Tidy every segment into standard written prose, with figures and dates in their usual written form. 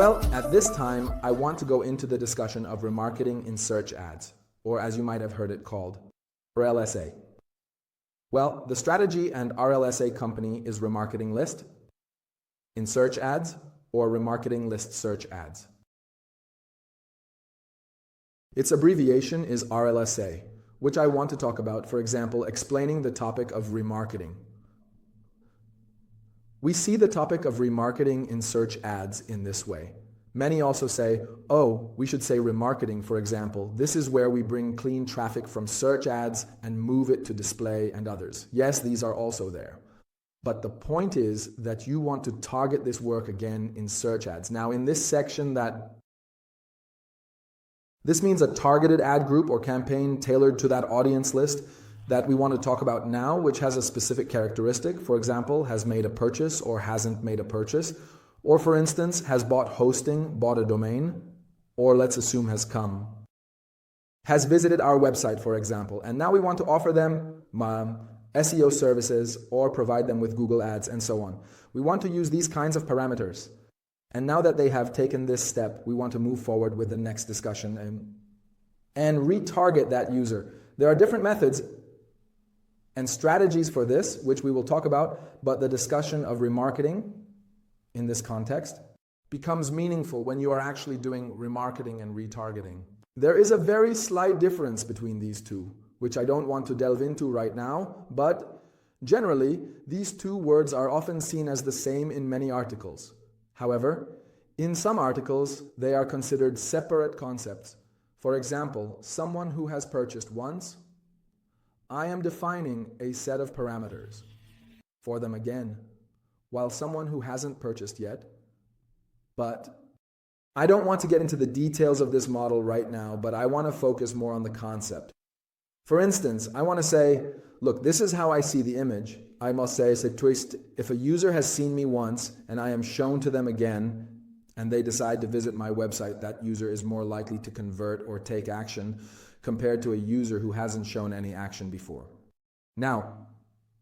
Well, at this time, I want to go into the discussion of remarketing in search ads, or as you might have heard it called, RLSA. Well, the strategy and RLSA company is Remarketing List in search ads or Remarketing List search ads. Its abbreviation is RLSA, which I want to talk about, for example, explaining the topic of remarketing. We see the topic of remarketing in search ads in this way. Many also say, oh, we should say remarketing, for example. This is where we bring clean traffic from search ads and move it to display and others. Yes, these are also there. But the point is that you want to target this work again in search ads. Now, in this section, this means a targeted ad group or campaign tailored to that audience list that we want to talk about now, which has a specific characteristic. For example, has made a purchase or hasn't made a purchase. Or for instance, has bought hosting, bought a domain, or let's assume has visited our website, for example. And now we want to offer them SEO services or provide them with Google Ads and so on. We want to use these kinds of parameters. And now that they have taken this step, we want to move forward with the next discussion and retarget that user. There are different methods and strategies for this, which we will talk about, but the discussion of remarketing in this context becomes meaningful when you are actually doing remarketing and retargeting. There is a very slight difference between these two, which I don't want to delve into right now, but generally, these two words are often seen as the same in many articles. However, in some articles, they are considered separate concepts. For example, someone who has purchased once, I am defining a set of parameters for them again, while someone who hasn't purchased yet, but I don't want to get into the details of this model right now, but I want to focus more on the concept. For instance, I want to say, look, this is how I see the image. I must say, if a user has seen me once and I am shown to them again, and they decide to visit my website, that user is more likely to convert or take action compared to a user who hasn't shown any action before. Now,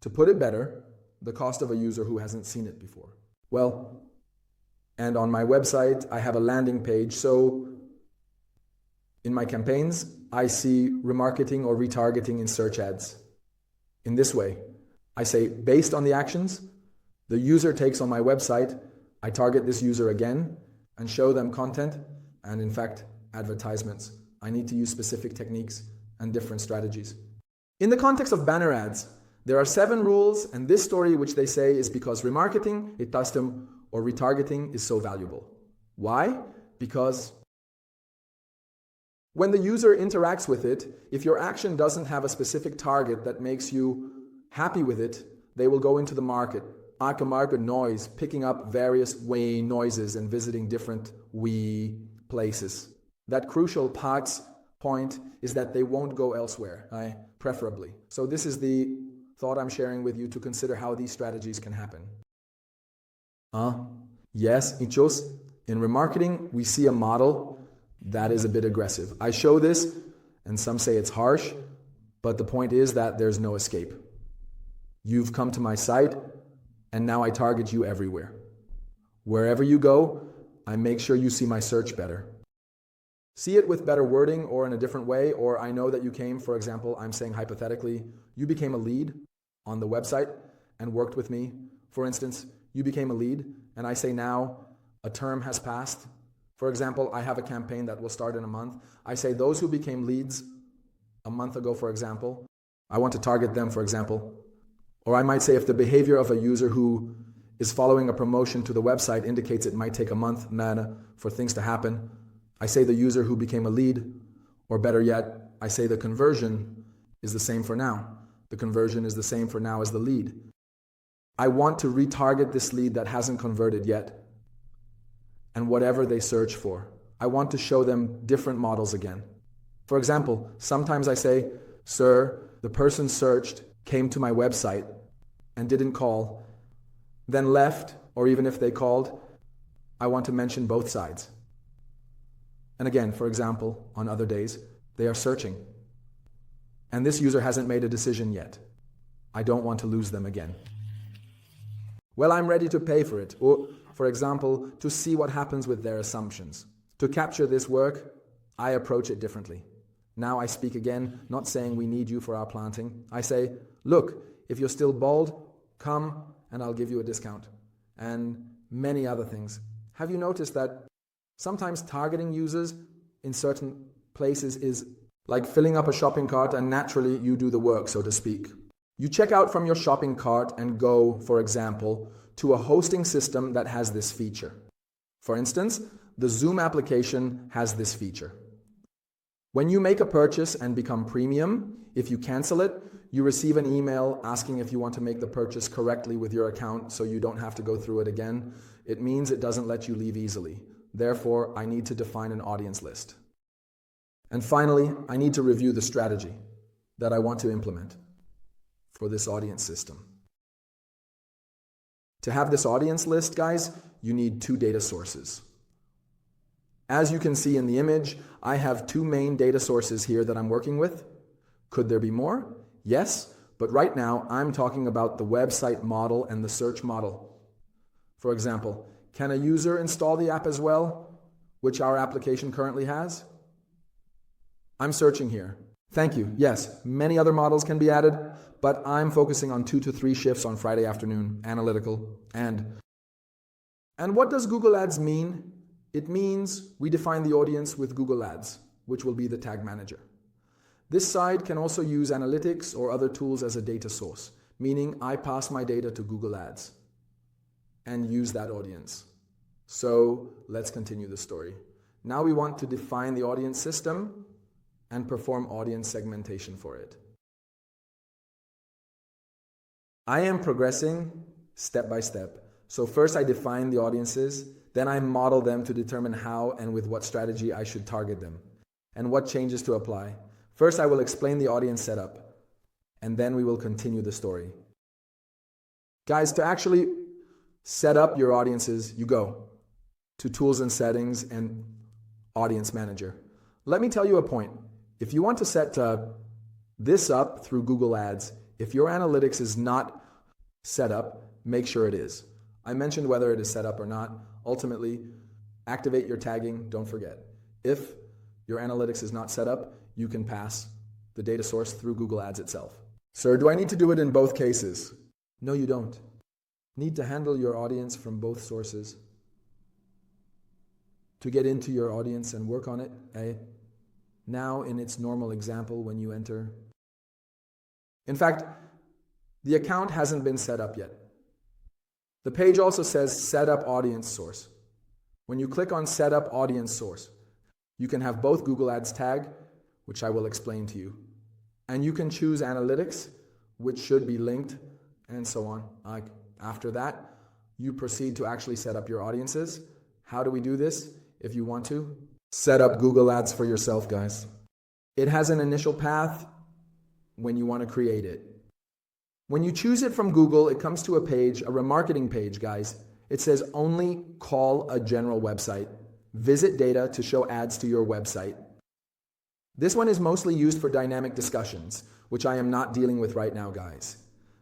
to put it better, the cost of a user who hasn't seen it before. Well, and on my website, I have a landing page, so in my campaigns, I see remarketing or retargeting in search ads. In this way, I say, based on the actions the user takes on my website, I target this user again and show them content and, in fact, advertisements. I need to use specific techniques and different strategies. In the context of banner ads, there are 7 rules, and this story, which they say is because remarketing, or retargeting is so valuable. Why? Because when the user interacts with it, if your action doesn't have a specific target that makes you happy with it, they will go into the market noise, picking up various noises and visiting different places. That crucial point is that they won't go elsewhere, preferably. So this is the thought I'm sharing with you to consider how these strategies can happen. Yes, in remarketing, we see a model that is a bit aggressive. I show this, and some say it's harsh, but the point is that there's no escape. You've come to my site, and now I target you everywhere. Wherever you go, I make sure you see my search better. See it with better wording or in a different way, or I know that you came, for example, I'm saying hypothetically, you became a lead on the website and worked with me. For instance, you became a lead, and I say now a term has passed. For example, I have a campaign that will start in a month. I say those who became leads a month ago, for example, I want to target them, for example. Or I might say if the behavior of a user who is following a promotion to the website indicates it might take a month for things to happen, I say the user who became a lead, or better yet, I say the conversion is the same for now. The conversion is the same for now as the lead. I want to retarget this lead that hasn't converted yet, and whatever they search for. I want to show them different models again. For example, sometimes I say, sir, the person searched, came to my website, and didn't call, then left, or even if they called, I want to mention both sides. And again, for example, on other days, they are searching. And this user hasn't made a decision yet. I don't want to lose them again. Well, I'm ready to pay for it. Or for example, to see what happens with their assumptions. To capture this work, I approach it differently. Now I speak again, not saying we need you for our planting. I say, look, if you're still bald, come and I'll give you a discount. And many other things. Have you noticed that sometimes targeting users in certain places is like filling up a shopping cart and naturally you do the work, so to speak. You check out from your shopping cart and go, for example, to a hosting system that has this feature. For instance, the Zoom application has this feature. When you make a purchase and become premium, if you cancel it, you receive an email asking if you want to make the purchase correctly with your account so you don't have to go through it again. It means it doesn't let you leave easily. Therefore, I need to define an audience list. And finally, I need to review the strategy that I want to implement for this audience system. To have this audience list, guys, you need 2 data sources. As you can see in the image, I have 2 main data sources here that I'm working with. Could there be more? Yes, but right now I'm talking about the website model and the search model. For example, can a user install the app as well, which our application currently has? I'm searching here. Thank you. Yes, many other models can be added, but I'm focusing on 2 to 3 shifts on Friday afternoon, analytical, and what does Google Ads mean? It means we define the audience with Google Ads, which will be the tag manager. This side can also use analytics or other tools as a data source, meaning I pass my data to Google Ads and use that audience. So let's continue the story. Now we want to define the audience system and perform audience segmentation for it. I am progressing step by step. So first I define the audiences, then I model them to determine how and with what strategy I should target them, and what changes to apply. First, I will explain the audience setup, and then we will continue the story. Guys, to actually set up your audiences, you go to Tools and Settings and Audience Manager. Let me tell you a point. If you want to set this up through Google Ads, if your analytics is not set up, make sure it is. I mentioned whether it is set up or not. Ultimately, activate your tagging, don't forget. If your analytics is not set up, you can pass the data source through Google Ads itself. Sir, do I need to do it in both cases? No, you don't. Need to handle your audience from both sources. To get into your audience and work on it, now in its normal example when you enter. In fact, the account hasn't been set up yet. The page also says Set Up Audience Source. When you click on Set Up Audience Source, you can have both Google Ads tag, which I will explain to you, and you can choose Analytics, which should be linked, and so on. After that, you proceed to actually set up your audiences. How do we do this? If you want to, set up Google Ads for yourself, guys. It has an initial path when you want to create it. When you choose it from Google, it comes to a page, a remarketing page, guys. It says only call a general website. Visit data to show ads to your website. This one is mostly used for dynamic discussions, which I am not dealing with right now, guys.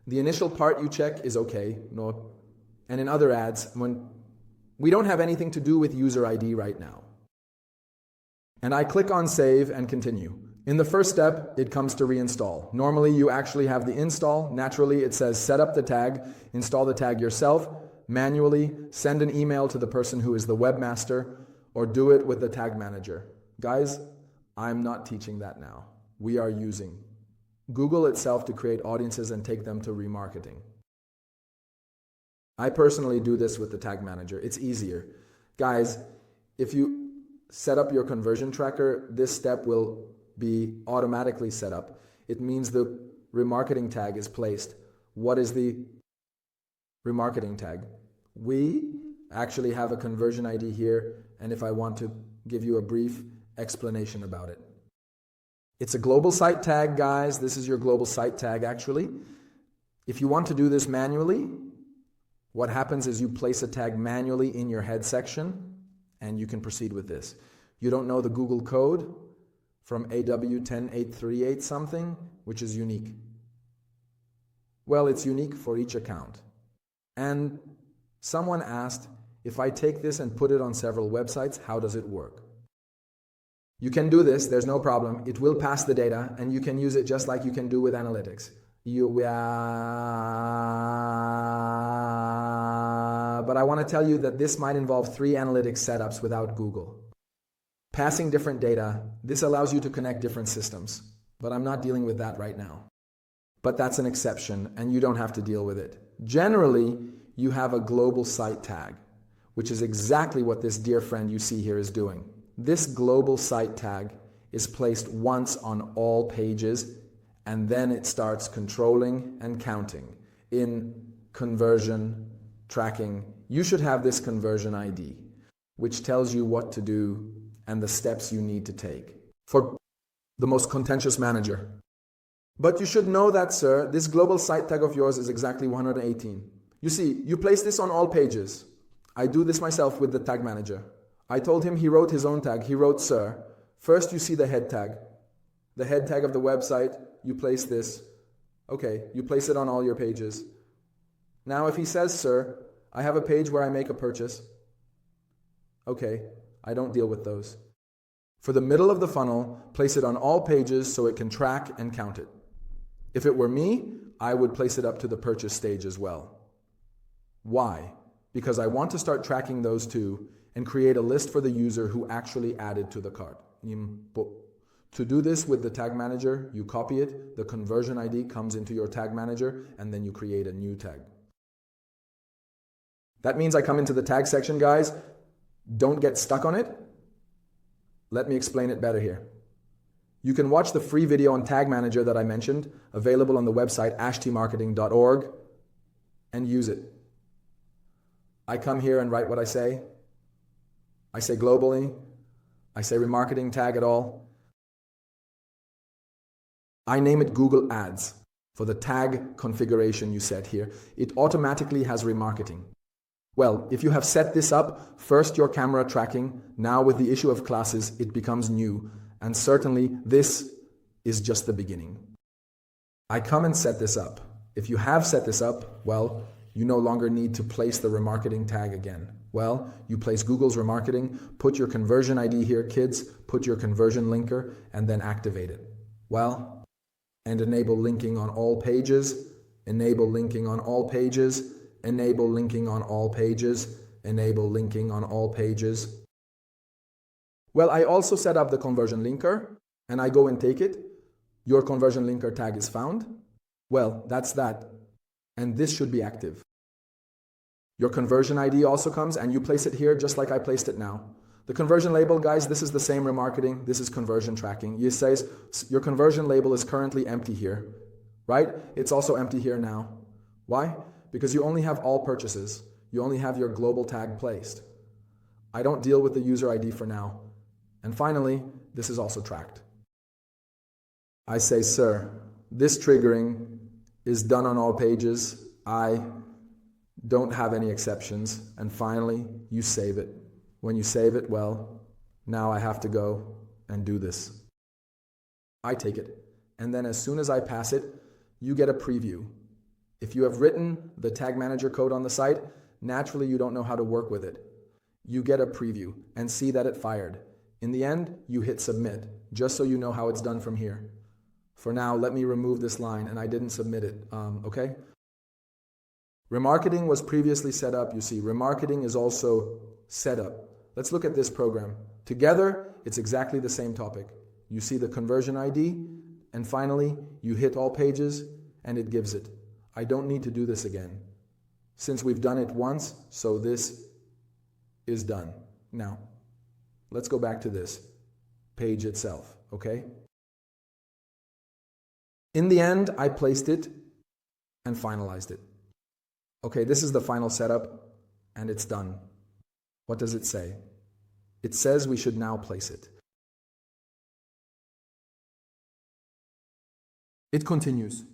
The initial part you check is okay, no. And in other ads, when we don't have anything to do with user ID right now. And I click on Save and Continue. In the first step, it comes to reinstall. Normally, you actually have the install. Naturally, it says set up the tag, install the tag yourself, manually, send an email to the person who is the webmaster, or do it with the tag manager. Guys, I'm not teaching that now. We are using Google itself to create audiences and take them to remarketing. I personally do this with the tag manager. It's easier. Guys, if you set up your conversion tracker, this step will be automatically set up. It means the remarketing tag is placed. What is the remarketing tag? We actually have a conversion ID here, and if I want to give you a brief explanation about it. It's a global site tag, guys. This is your global site tag, actually. If you want to do this manually, what happens is you place a tag manually in your head section, and you can proceed with this. You don't know the Google code from AW10838 something, which is unique. Well, it's unique for each account. And someone asked if I take this and put it on several websites, how does it work? You can do this, there's no problem. It will pass the data and you can use it just like you can do with analytics. But I want to tell you that this might involve 3 analytics setups without Google. Passing different data, this allows you to connect different systems, but I'm not dealing with that right now. But that's an exception and you don't have to deal with it. Generally, you have a global site tag, which is exactly what this dear friend you see here is doing. This global site tag is placed once on all pages and then it starts controlling and counting. In conversion tracking, you should have this conversion ID, which tells you what to do and the steps you need to take for the most contentious manager. But you should know that, sir, this global site tag of yours is exactly 118. You see, you place this on all pages. I do this myself with the tag manager. I told him he wrote his own tag. He wrote, sir. First you see the head tag. The head tag of the website, you place this. Okay, you place it on all your pages. Now if he says, sir, I have a page where I make a purchase. Okay, I don't deal with those. For the middle of the funnel, place it on all pages so it can track and count it. If it were me, I would place it up to the purchase stage as well. Why? Because I want to start tracking those two and create a list for the user who actually added to the cart. To do this with the tag manager, you copy it, the conversion ID comes into your tag manager, and then you create a new tag. That means I come into the tag section, guys. Don't get stuck on it. Let me explain it better here. You can watch the free video on Tag Manager that I mentioned, available on the website ashtmarketing.org, and use it. I come here and write what I say. I say globally. I say remarketing tag at all. I name it Google Ads for the tag configuration you set here. It automatically has remarketing. Well, if you have set this up, first your camera tracking, now with the issue of classes, it becomes new. And certainly this is just the beginning. I come and set this up. If you have set this up, well, you no longer need to place the remarketing tag again. Well, you place Google's remarketing, put your conversion ID here, kids, put your conversion linker, and then activate it. Well, and enable linking on all pages, enable linking on all pages, enable linking on all pages, enable linking on all pages. Well, I also set up the conversion linker, and I go and take it. Your conversion linker tag is found. Well, that's that. And this should be active. Your conversion ID also comes, and you place it here just like I placed it now. The conversion label, guys, this is the same remarketing. This is conversion tracking. It says your conversion label is currently empty here, right? It's also empty here now. Why? Because you only have all purchases. You only have your global tag placed. I don't deal with the user ID for now. And finally, this is also tracked. I say, sir, this triggering is done on all pages. I don't have any exceptions. And finally, you save it. When you save it, well, now I have to go and do this. I take it. And then as soon as I pass it, you get a preview. If you have written the tag manager code on the site, naturally you don't know how to work with it. You get a preview and see that it fired. In the end, you hit submit, just so you know how it's done from here. For now, let me remove this line, and I didn't submit it, okay? Remarketing was previously set up, you see. Remarketing is also set up. Let's look at this program. Together, it's exactly the same topic. You see the conversion ID, and finally, you hit all pages, and it gives it. I don't need to do this again. Since we've done it once, so this is done. Now, let's go back to this page itself, okay? In the end, I placed it and finalized it. Okay, this is the final setup, and it's done. What does it say? It says we should now place it. It continues,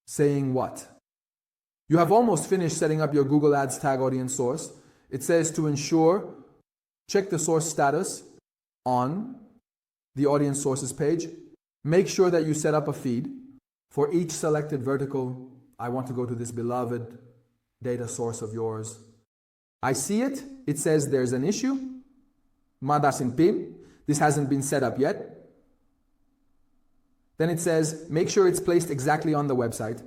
saying what? You have almost finished setting up your Google Ads tag audience source. It says to ensure, check the source status on the audience sources page. Make sure that you set up a feed. For each selected vertical, I want to go to this beloved data source of yours. I see it. It says there's an issue. Madasin PIB. This hasn't been set up yet. Then it says, make sure it's placed exactly on the website.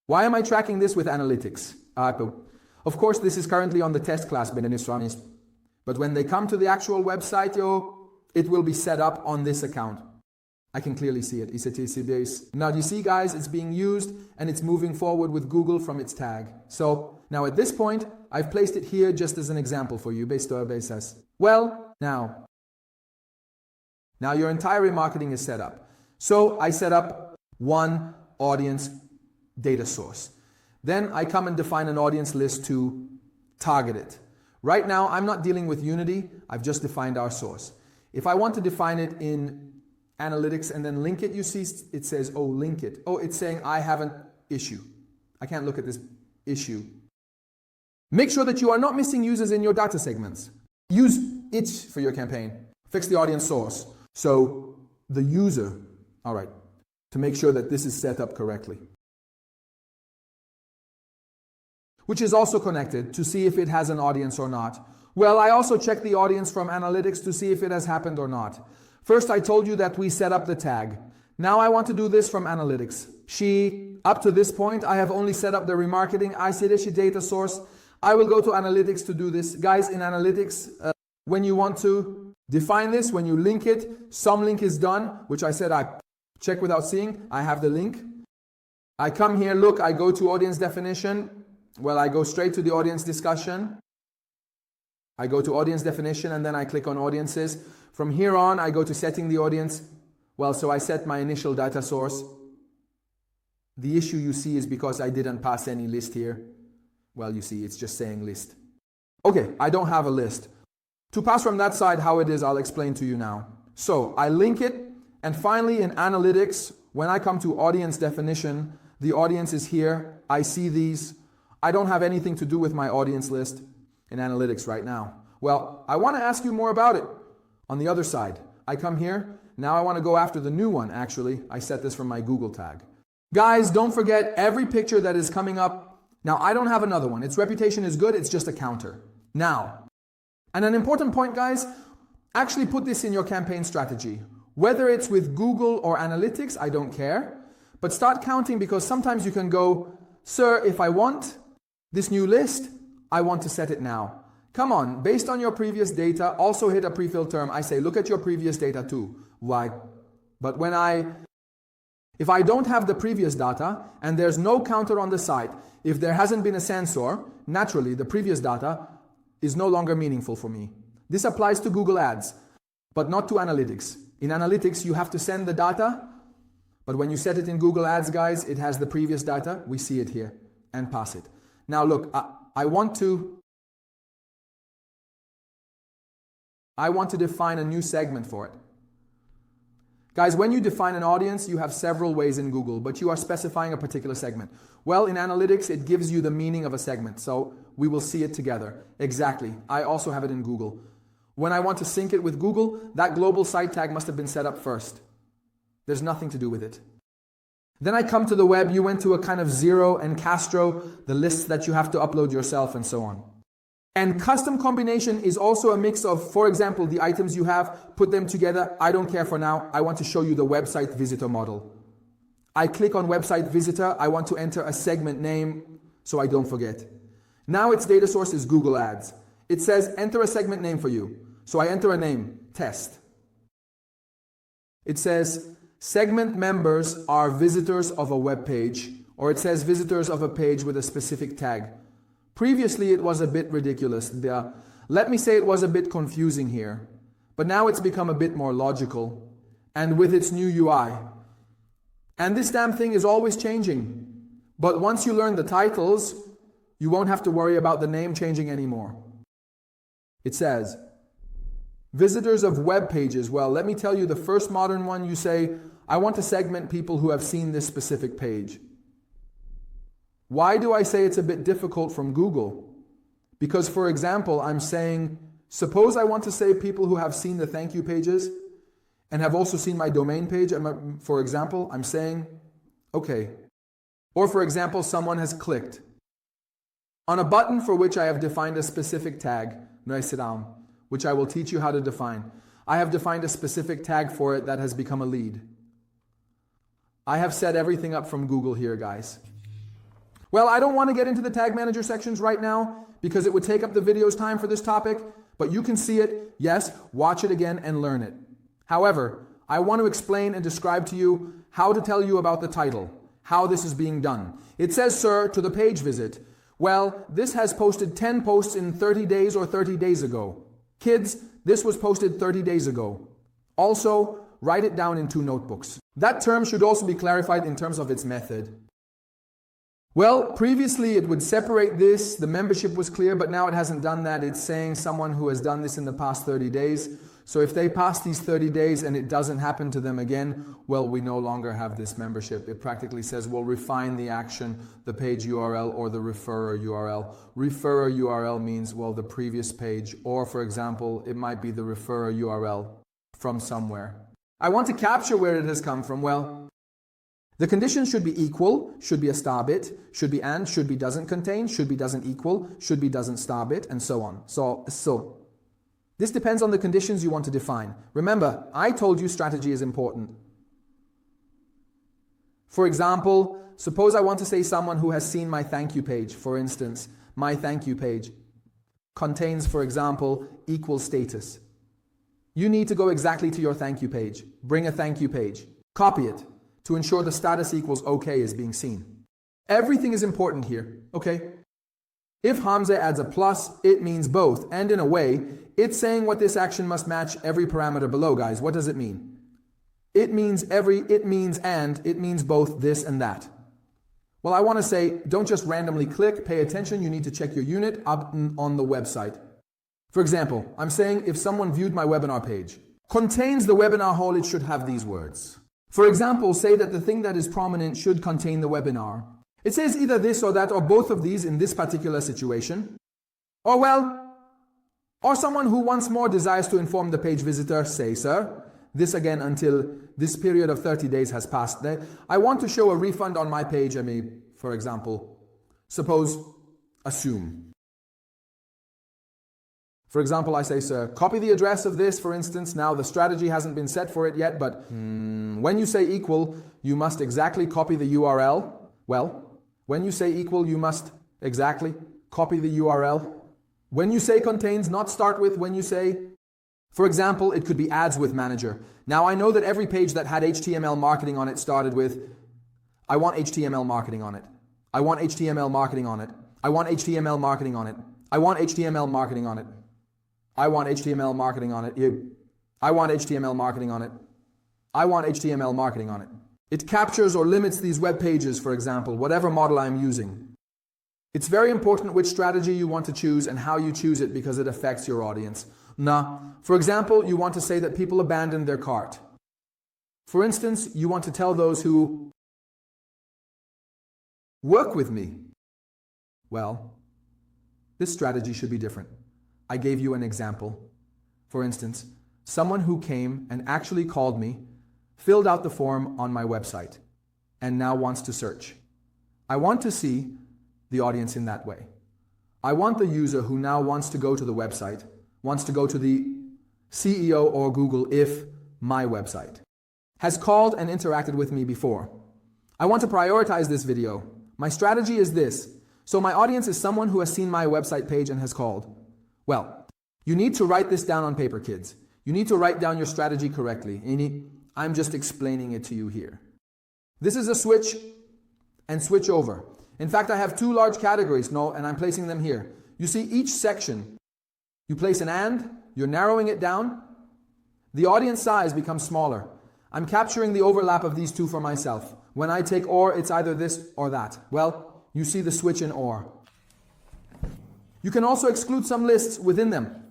Why am I tracking this with analytics? Of course, this is currently on the test class, but when they come to the actual website, it will be set up on this account. I can clearly see it. Now, do you see, guys, it's being used and it's moving forward with Google from its tag. So now at this point, I've placed it here just as an example for you. Well, now your entire remarketing is set up. So I set up one audience data source. Then I come and define an audience list to target it. Right now, I'm not dealing with Unity. I've just defined our source. If I want to define it in analytics and then link it, you see it says, oh, link it. Oh, it's saying I have an issue. I can't look at this issue. Make sure that you are not missing users in your data segments. Use it for your campaign. Fix the audience source. So the user, all right, to make sure that this is set up correctly. Which is also connected to see if it has an audience or not. Well, I also check the audience from analytics to see if it has happened or not. First, I told you that we set up the tag. Now I want to do this from analytics. Up to this point, I have only set up the remarketing. I see the data source. I will go to analytics to do this. Guys, in analytics, when you want to define this, when you link it, some link is done, which I said I check without seeing. I have the link. I come here, look, I go to audience definition. Well, I go straight to the audience discussion. I go to audience definition and then I click on audiences. From here on, I go to setting the audience. Well, so I set my initial data source. The issue you see is because I didn't pass any list here. Well, you see, it's just saying list. Okay, I don't have a list. To pass from that side how it is, I'll explain to you now. So I link it, and finally in analytics, when I come to audience definition, the audience is here. I see these. I don't have anything to do with my audience list in analytics right now. Well, I want to ask you more about it. On the other side, I come here. Now I want to go after the new one, actually. I set this from my Google tag. Guys, don't forget every picture that is coming up. Now, I don't have another one. Its reputation is good. It's just a counter. Now, and an important point, guys, actually put this in your campaign strategy. Whether it's with Google or analytics, I don't care. But start counting, because sometimes you can go, sir, if I want this new list, I want to set it now. Come on, based on your previous data, also hit a pre-filled term. I say, look at your previous data too. Why? But if I don't have the previous data and there's no counter on the site, if there hasn't been a sensor, naturally the previous data is no longer meaningful for me. This applies to Google Ads, but not to analytics. In analytics, you have to send the data, but when you set it in Google Ads, guys, it has the previous data. We see it here and pass it. Now look, I want to define a new segment for it. Guys, when you define an audience, you have several ways in Google, but you are specifying a particular segment. Well, in analytics, it gives you the meaning of a segment, so we will see it together. Exactly. I also have it in Google. When I want to sync it with Google, that global site tag must have been set up first. There's nothing to do with it. Then I come to the web, you went to a kind of Zero and Castro, the lists that you have to upload yourself and so on. And custom combination is also a mix of, for example, the items you have, put them together. I don't care for now. I want to show you the website visitor model. I click on website visitor. I want to enter a segment name so I don't forget. Now its data source is Google Ads. It says enter a segment name for you. So I enter a name, test. It says segment members are visitors of a web page, or it says visitors of a page with a specific tag. Previously, it was a bit ridiculous. Let me say it was a bit confusing here. But now it's become a bit more logical. And with its new UI. And this damn thing is always changing. But once you learn the titles, you won't have to worry about the name changing anymore. It says, visitors of web pages. Well, let me tell you, the first modern one, you say, I want to segment people who have seen this specific page. Why do I say it's a bit difficult from Google? Because, for example, I'm saying, suppose I want to say people who have seen the thank you pages and have also seen my domain page. And for example, I'm saying, okay. Or for example, someone has clicked On a button for which I have defined a specific tag, which I will teach you how to define. I have defined a specific tag for it that has become a lead. I have set everything up from Google here, guys. Well, I don't want to get into the tag manager sections right now because it would take up the video's time for this topic, but you can see it, yes, watch it again and learn it. However, I want to explain and describe to you how to tell you about the title, how this is being done. It says, sir, to the page visit. Well, this has posted 10 posts in 30 days or 30 days ago. Kids, this was posted 30 days ago. Also, write it down in 2 notebooks. That term should also be clarified in terms of its method. Well, previously it would separate this, the membership was clear, but now it hasn't done that. It's saying someone who has done this in the past 30 days. So if they pass these 30 days and it doesn't happen to them again, well, we no longer have this membership. It practically says we'll refine the action, the page URL or the referrer URL. Referrer URL means, well, the previous page, or for example, it might be the referrer URL from somewhere. I want to capture where it has come from. Well, the conditions should be equal, should be a star bit, should be and, should be doesn't contain, should be doesn't equal, should be doesn't star bit, and so on. So this depends on the conditions you want to define. Remember, I told you strategy is important. For example, suppose I want to say someone who has seen my thank you page, for instance. My thank you page contains, for example, equal status. You need to go exactly to your thank you page. Bring a thank you page. Copy it to ensure the status equals okay is being seen. Everything is important here, okay? If Hamza adds a plus, it means both. And in a way, it's saying what this action must match every parameter below, guys. What does it mean? It means both this and that. Well, I want to say, don't just randomly click, pay attention, you need to check your unit up on the website. For example, I'm saying if someone viewed my webinar page, contains the webinar hall, it should have these words. For example, say that the thing that is prominent should contain the webinar. It says either this or that or both of these in this particular situation. Or someone who once more desires to inform the page visitor, say, sir, this again until this period of 30 days has passed. I want to show a refund on my page. For example, assume. For example, I say, sir, copy the address of this, for instance. Now, the strategy hasn't been set for it yet, but when you say equal, you must exactly copy the URL. Well, when you say equal, you must exactly copy the URL. When you say contains, not start with when you say, for example, it could be ads with manager. Now, I know that every page that had HTML marketing on it started with, I want HTML marketing on it. I want HTML marketing on it. I want HTML marketing on it. I want HTML marketing on it. I want HTML marketing on it. I want HTML marketing on it. I want HTML marketing on it. It captures or limits these web pages, for example, whatever model I'm using. It's very important which strategy you want to choose and how you choose it because it affects your audience. For example, you want to say that people abandon their cart. For instance, you want to tell those who work with me. Well, this strategy should be different. I gave you an example. For instance, someone who came and actually called me, filled out the form on my website, and now wants to search. I want to see the audience in that way. I want the user who now wants to go to the website, wants to go to the CEO or Google if my website, has called and interacted with me before. I want to prioritize this video. My strategy is this. So my audience is someone who has seen my website page and has called. Well, you need to write this down on paper, kids. You need to write down your strategy correctly. I'm just explaining it to you here. This is a switch and switch over. In fact, I have 2 large categories, and I'm placing them here. You see each section, you place an and, you're narrowing it down. The audience size becomes smaller. I'm capturing the overlap of these 2 for myself. When I take or, it's either this or that. Well, you see the switch in or. You can also exclude some lists within them.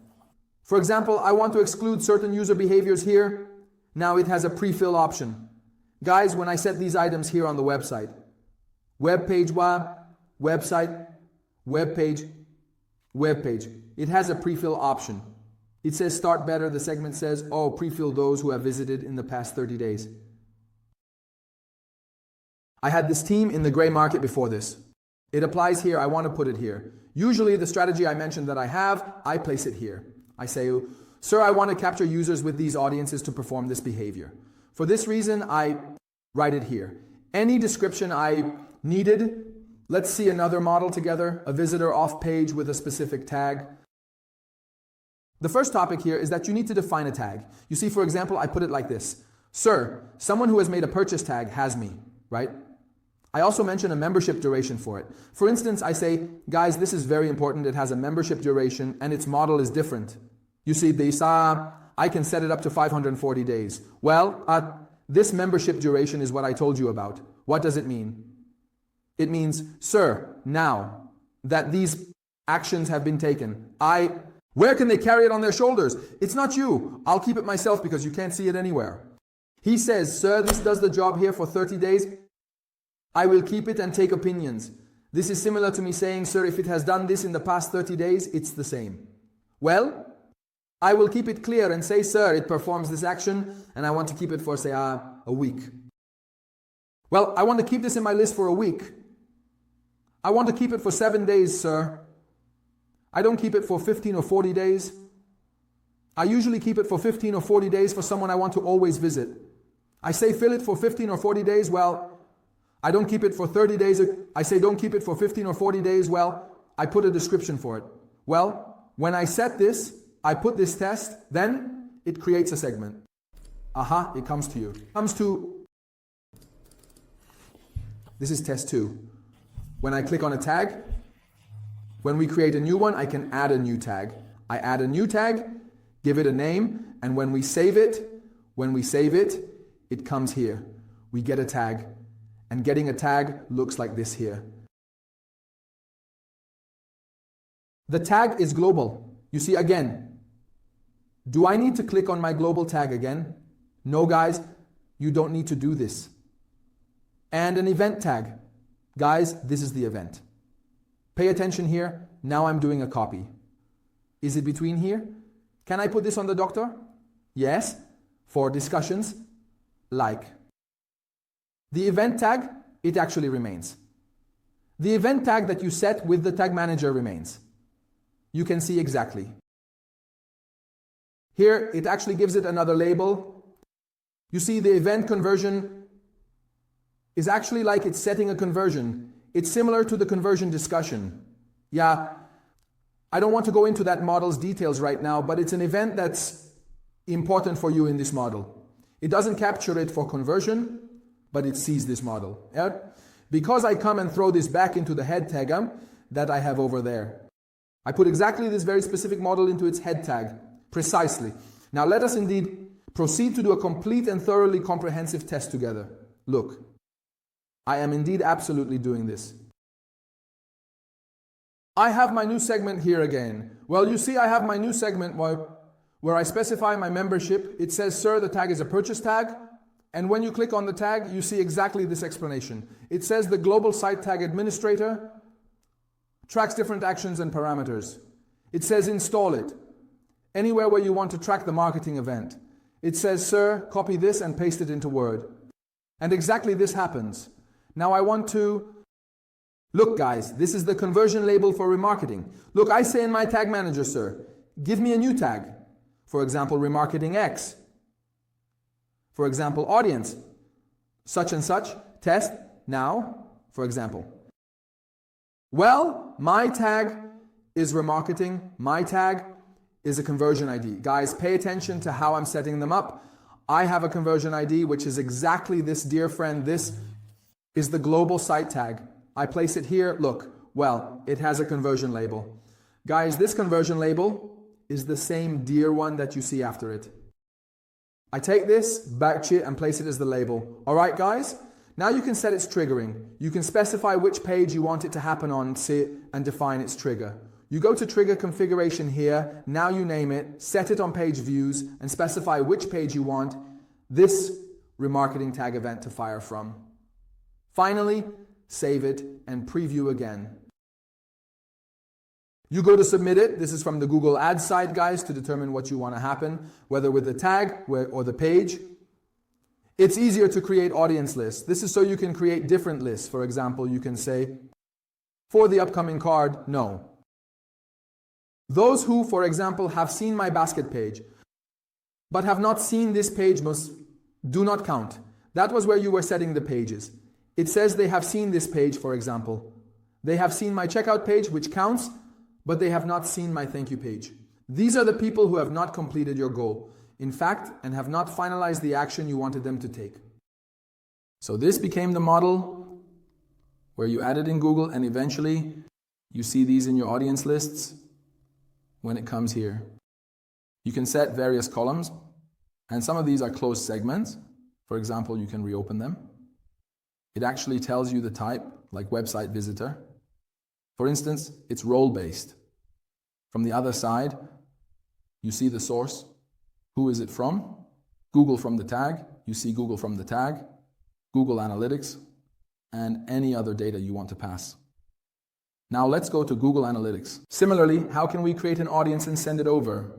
For example, I want to exclude certain user behaviors here. Now it has a pre-fill option. Guys, when I set these items here on the website, web page, website, web page, it has a pre-fill option. It says start better. The segment says, pre-fill those who have visited in the past 30 days. I had this team in the gray market before this. It applies here, I want to put it here. Usually the strategy I mentioned that I have, I place it here. I say, sir, I want to capture users with these audiences to perform this behavior. For this reason, I write it here. Any description I needed, let's see another model together, a visitor off page with a specific tag. The first topic here is that you need to define a tag. You see, for example, I put it like this. Sir, someone who has made a purchase tag has me, right? I also mention a membership duration for it. For instance, I say, guys, this is very important. It has a membership duration and its model is different. You see, I can set it up to 540 days. Well, this membership duration is what I told you about. What does it mean? It means, sir, now that these actions have been taken, where can they carry it on their shoulders? It's not you. I'll keep it myself because you can't see it anywhere. He says, sir, this does the job here for 30 days. I will keep it and take opinions. This is similar to me saying, sir, if it has done this in the past 30 days, it's the same. Well, I will keep it clear and say, sir, it performs this action and I want to keep it for, say, a week. Well, I want to keep this in my list for a week. I want to keep it for 7 days, sir. I don't keep it for 15 or 40 days. I usually keep it for 15 or 40 days for someone I want to always visit. I say fill it for 15 or 40 days. Well, I don't keep it for 30 days. I say don't keep it for 15 or 40 days. Well, I put a description for it. Well, when I set this, I put this test, then it creates a segment. Aha, it comes to you. This is test 2. When I click on a tag, when we create a new one, I can add a new tag. I add a new tag, give it a name, and when we save it, it comes here. We get a tag, and getting a tag looks like this here. The tag is global. You see, again, do I need to click on my global tag again? No, guys, you don't need to do this. And an event tag. Guys, this is the event. Pay attention here. Now I'm doing a copy. Is it between here? Can I put this on the doctor? Yes. For discussions, like. The event tag, it actually remains. The event tag that you set with the tag manager remains. You can see exactly. Here, it actually gives it another label. You see, the event conversion is actually like it's setting a conversion. It's similar to the conversion discussion. Yeah, I don't want to go into that model's details right now, but it's an event that's important for you in this model. It doesn't capture it for conversion, but it sees this model. Yeah? Because I come and throw this back into the head tag that I have over there. I put exactly this very specific model into its head tag, precisely. Now let us indeed proceed to do a complete and thoroughly comprehensive test together. Look, I am indeed absolutely doing this. I have my new segment here again. Well, you see, I have my new segment where I specify my membership. It says, sir, the tag is a purchase tag. And when you click on the tag, you see exactly this explanation. It says the global site tag administrator tracks different actions and parameters. It says install it. Anywhere where you want to track the marketing event. It says, sir, copy this and paste it into Word. And exactly this happens. Now I want to, look guys, this is the conversion label for remarketing. Look, I say in my tag manager, sir, give me a new tag. For example, remarketing X. For example, audience, such and such, test, now, for example. Well, my tag is remarketing, my tag is a conversion ID. Guys, pay attention to how I'm setting them up. I have a conversion ID, which is exactly this, dear friend. This is the global site tag. I place it here. Look, well, it has a conversion label. Guys, this conversion label is the same dear one that you see after it. I take this, batch it, and place it as the label. All right, guys? Now you can set its triggering. You can specify which page you want it to happen on, and define its trigger. You go to trigger configuration here, now you name it, set it on page views, and specify which page you want this remarketing tag event to fire from. Finally, save it and preview again. You go to submit it. This is from the Google Ads site, guys, to determine what you want to happen, whether with the tag or the page. It's easier to create audience lists. This is so you can create different lists. For example, you can say, For the upcoming card, no. Those who, for example, have seen my basket page, but have not seen this page do not count. That was where you were setting the pages. It says they have seen this page, for example. They have seen my checkout page, which counts, but they have not seen my thank you page. These are the people who have not completed your goal, in fact, and have not finalized the action you wanted them to take. So this became the model where you add it in Google, and eventually you see these in your audience lists when it comes here. You can set various columns, and some of these are closed segments. For example, you can reopen them. It actually tells you the type, like website visitor. For instance, it's role-based. From the other side, you see the source. Who is it from? Google from the tag. You see Google from the tag, Google Analytics, and any other data you want to pass. Now let's go to Google Analytics. Similarly, how can we create an audience and send it over?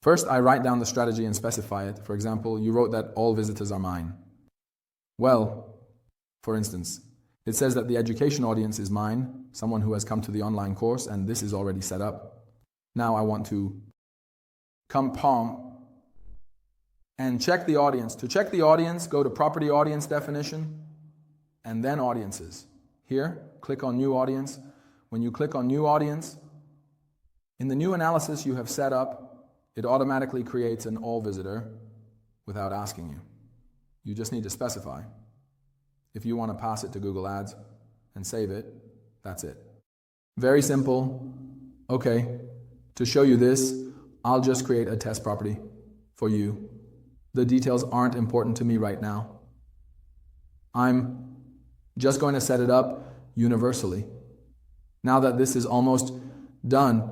First, I write down the strategy and specify it. For example, you wrote that all visitors are mine. Well, for instance, it says that the education audience is mine, someone who has come to the online course, and this is already set up. Now I want to come and check the audience. To check the audience, go to Property Audience Definition, and then Audiences. Here, click on New Audience. When you click on New Audience, in the new analysis you have set up, it automatically creates an all visitor without asking you. You just need to specify. If you want to pass it to Google Ads and save it, that's it. Very simple. Okay, to show you this, I'll just create a test property for you. The details aren't important to me right now. I'm just going to set it up universally. Now that this is almost done,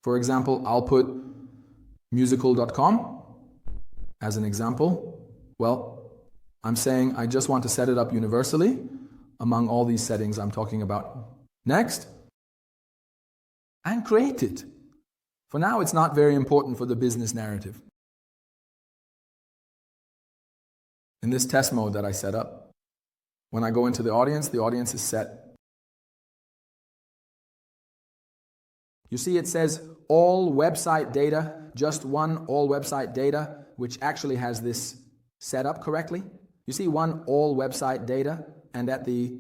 for example, I'll put musical.com as an example. Well, I'm saying I just want to set it up universally among all these settings I'm talking about. Next, and create it. For now, it's not very important for the business narrative. In this test mode that I set up, when I go into the audience is set. You see it says all website data, just one all website data, which actually has this set up correctly. You see one all website data, and at the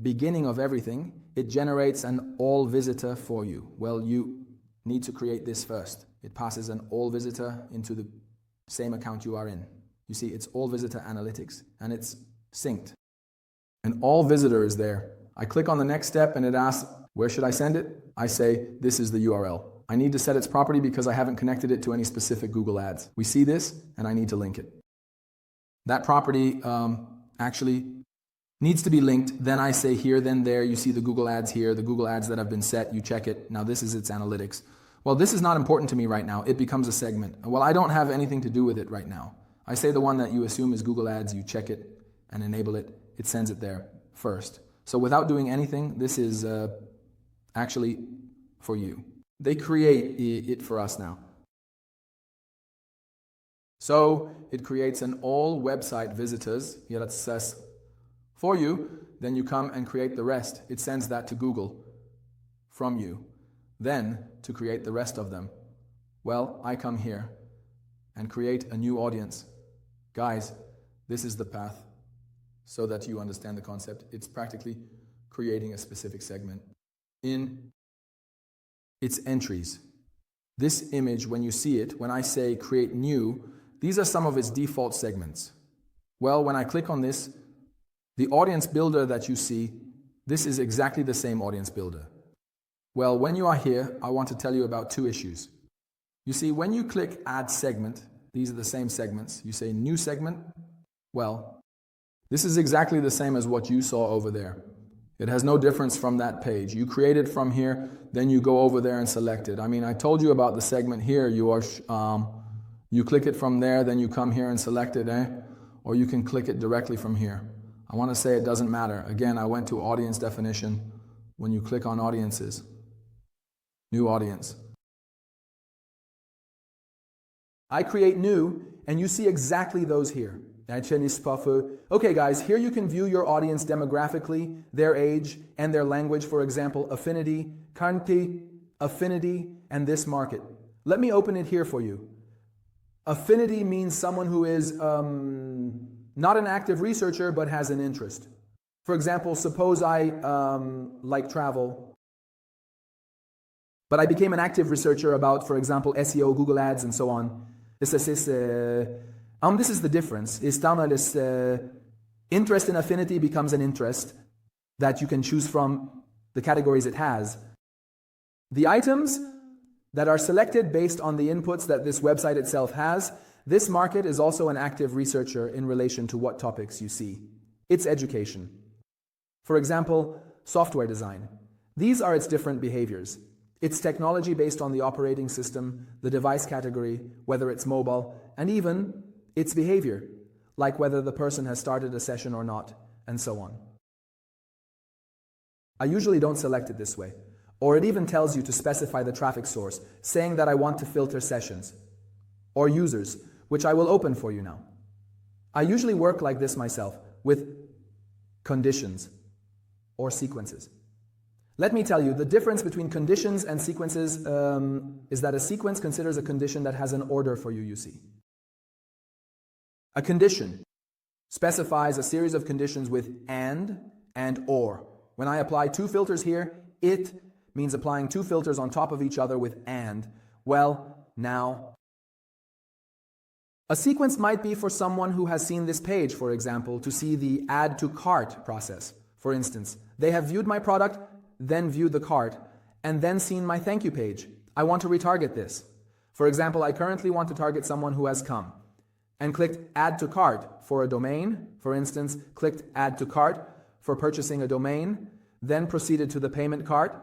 beginning of everything, it generates an all visitor for you. Well, you need to create this first. It passes an all visitor into the same account you are in. You see, it's all visitor analytics, and it's synced. An all visitor is there. I click on the next step, and it asks, where should I send it? I say, this is the URL. I need to set its property because I haven't connected it to any specific Google Ads. We see this, and I need to link it. That property actually needs to be linked. Then I say here, then there. You see the Google Ads here, the Google Ads that have been set. You check it. Now this is its analytics. Well, this is not important to me right now. It becomes a segment. Well, I don't have anything to do with it right now. I say the one that you assume is Google Ads. You check it and enable it. It sends it there first. So without doing anything, this is actually for you. They create it for us now. So it creates an all website visitors, here that says for you, then you come and create the rest. It sends that to Google from you. Then to create the rest of them, well, I come here and create a new audience. Guys, this is the path so that you understand the concept. It's practically creating a specific segment. In its entries, this image, when you see it, when I say create new, these are some of its default segments. Well, when I click on this, the audience builder that you see, this is exactly the same audience builder. Well, when you are here, I want to tell you about two issues. You see, when you click add segment, these are the same segments. You say new segment. Well, this is exactly the same as what you saw over there. It has no difference from that page. You create it from here, then you go over there and select it. I mean, I told you about the segment here. You click it from there, then you come here and select it, or you can click it directly from here. I want to say it doesn't matter. Again, I went to audience definition. When you click on audiences, new audience. I create new, and you see exactly those here. Okay guys, here you can view your audience demographically, their age, and their language, for example, affinity, kanti, affinity, and this market. Let me open it here for you. Affinity means someone who is not an active researcher but has an interest. For example, suppose I like travel, but I became an active researcher about, for example, SEO, Google Ads, and so on. This is the difference. Interest in affinity becomes an interest that you can choose from the categories it has. The items that are selected based on the inputs that this website itself has, this market is also an active researcher in relation to what topics you see. It's education. For example, software design. These are its different behaviors. It's technology based on the operating system, the device category, whether it's mobile, and even its behavior, like whether the person has started a session or not, and so on. I usually don't select it this way, or it even tells you to specify the traffic source, saying that I want to filter sessions, or users, which I will open for you now. I usually work like this myself, with conditions, or sequences. Let me tell you, the difference between conditions and sequences is that a sequence considers a condition that has an order for you, you see. A condition specifies a series of conditions with and or. When I apply two filters here, it means applying two filters on top of each other with and. Well, now, a sequence might be for someone who has seen this page, for example, to see the add to cart process. For instance, they have viewed my product, then viewed the cart, and then seen my thank you page. I want to retarget this. For example, I currently want to target someone who has come and clicked add to cart for a domain, for instance, clicked add to cart for purchasing a domain, then proceeded to the payment cart,